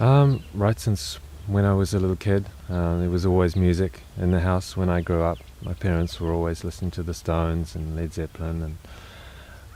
Right since when I was a little kid, there was always music in the house when I grew up. My parents were always listening to the Stones and Led Zeppelin, and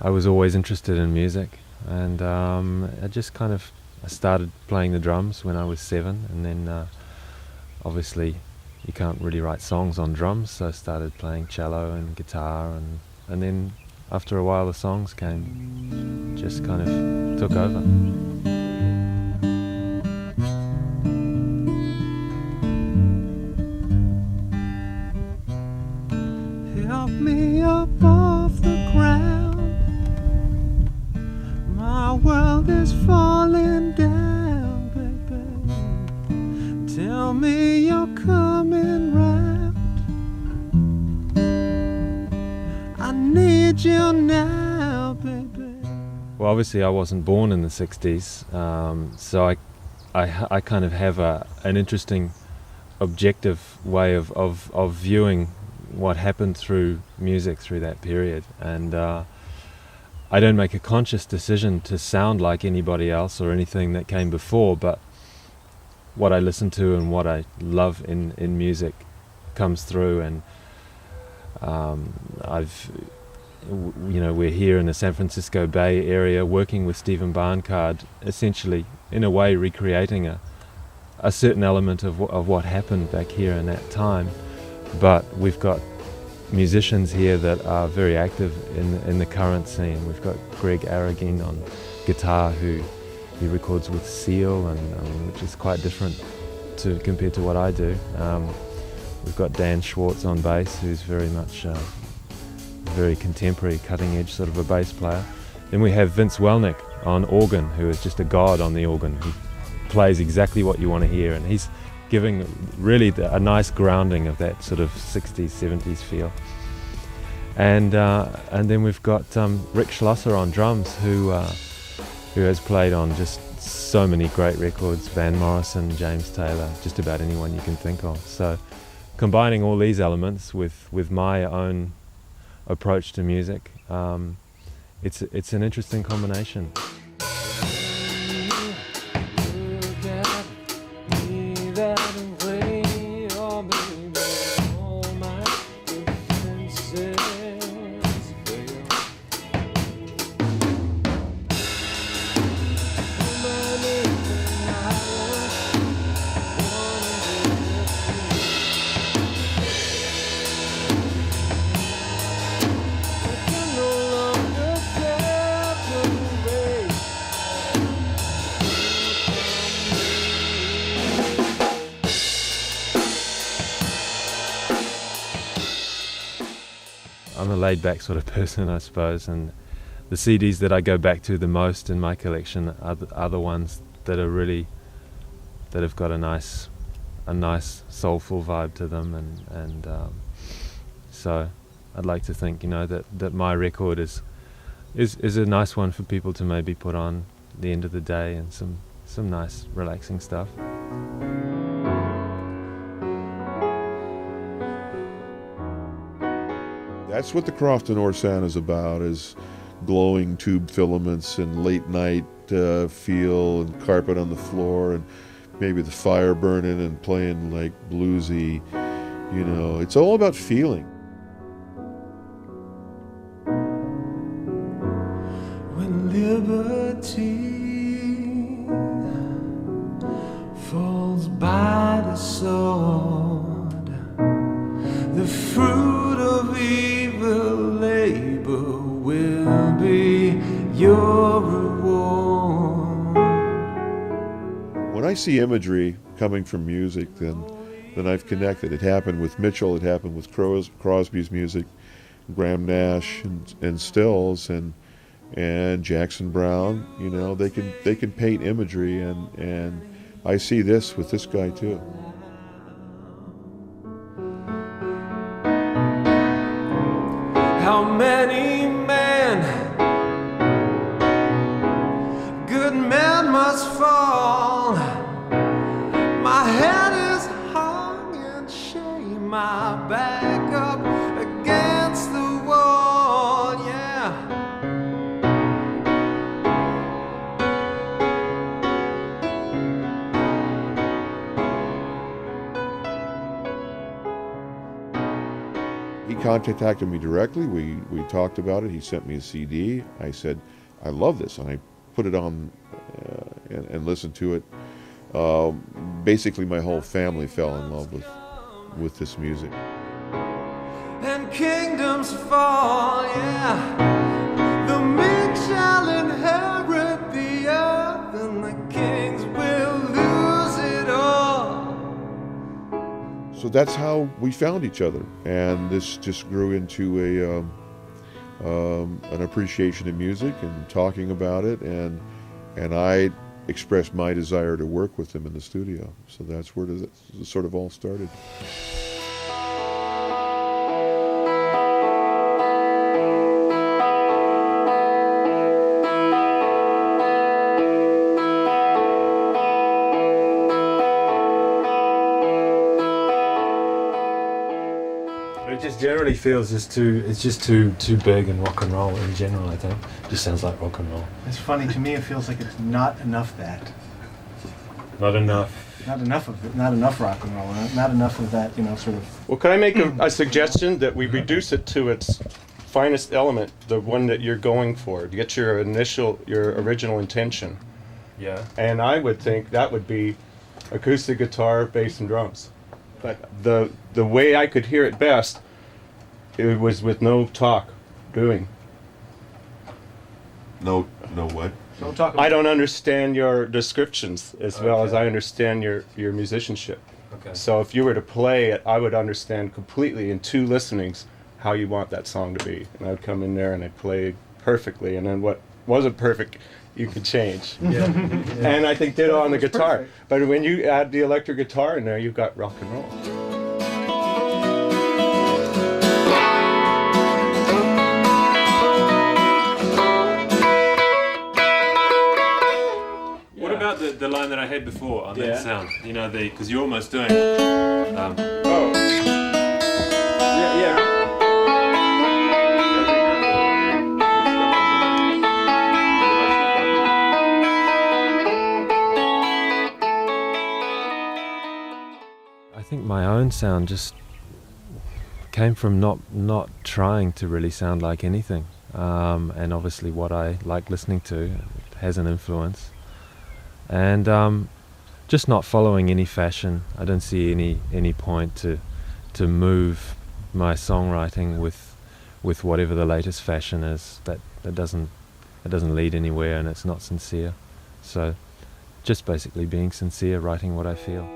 I was always interested in music. And I started playing the drums when I was 7, and then obviously you can't really write songs on drums, so I started playing cello and guitar, and then after a while the songs came, just kind of took over. Help me up off the ground. My world is falling down, baby. Tell me you're coming round. I need you now, baby. Well, obviously I wasn't born in the 60s, so I kind of have an interesting objective way of viewing what happened through music through that period, and I don't make a conscious decision to sound like anybody else or anything that came before, but what I listen to and what I love in music comes through. And we're here in the San Francisco Bay Area working with Stephen Barncard, essentially in a way recreating a certain element of what happened back here in that time. But we've got musicians here that are very active in the current scene. We've got Greg Aragin on guitar, who he records with Seal, and which is quite different compared to what I do. We've got Dan Schwartz on bass, who's very much very contemporary, cutting edge sort of a bass player. Then we have Vince Welnick on organ, who is just a god on the organ. He plays exactly what you want to hear, and he's giving really a nice grounding of that sort of 60s, 70s feel. And then we've got Rick Schlosser on drums, who has played on just so many great records, Van Morrison, James Taylor, just about anyone you can think of. So combining all these elements with my own approach to music, it's an interesting combination. I'm a laid-back sort of person, I suppose, and the CDs that I go back to the most in my collection are the ones that have got a nice soulful vibe to them, and so I'd like to think, that my record is a nice one for people to maybe put on at the end of the day, and some nice relaxing stuff. That's what the Crofton Orr sound is about, is glowing tube filaments and late night feel and carpet on the floor and maybe the fire burning and playing like bluesy, it's all about feeling. When liberty falls by the sword, the fruit of evil labor will be your reward. When I see imagery coming from music, then I've connected. It happened with Mitchell, it happened with Crosby's music, Graham Nash and Stills and Jackson Browne. They can paint imagery, and I see this with this guy too. How many men, good men must fall? My head is hung in shame, my back up against the wall, yeah. contacted me directly. We talked about it. He sent me a CD. I said, I love this, and I put it on and listened to it. Basically, my whole family fell in love with this music. And kingdoms fall, yeah. The meek shall inherit the earth, and the kings will lose it all. So that's how we found each other, and this just grew into an appreciation of music and talking about it, and I expressed my desire to work with him in the studio. So that's where it sort of all started. It just generally feels it's just too big in rock and roll in general, I think. It just sounds like rock and roll. It's funny, to me it feels like it's not enough that. Not enough. Not enough of it, not enough rock and roll, not enough of that, sort of... Well, can I make a suggestion that we reduce it to its finest element, the one that you're going for, to get your original intention? Yeah. And I would think that would be acoustic guitar, bass, and drums. But the way I could hear it best, it was with no talk doing. No what? Don't talk about I don't understand your descriptions as well as I understand your musicianship. Okay. So if you were to play it, I would understand completely in 2 listenings how you want that song to be. And I would come in there and I'd play perfectly, and then what wasn't perfect, you could change. Yeah. And I think ditto on the That's guitar. perfect. But when you add the electric guitar in there, you've got rock and roll. What about the line that I had before on Yeah. that sound? Because you're almost doing. Oh. Yeah. I think my own sound just came from not trying to really sound like anything, and obviously what I like listening to has an influence, and just not following any fashion. I don't see any point to move my songwriting with whatever the latest fashion is. That doesn't lead anywhere, and it's not sincere. So just basically being sincere, writing what I feel.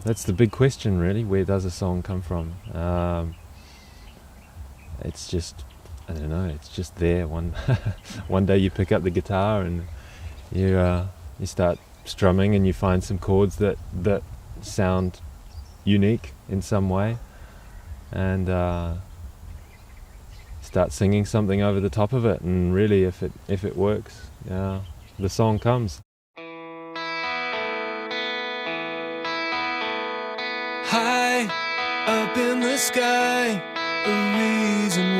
That's the big question, really. Where does a song come from? It's just, I don't know. It's just there. One day you pick up the guitar and you start strumming, and you find some chords that sound unique in some way, and start singing something over the top of it. And really, if it works, the song comes. High up in the sky, a reason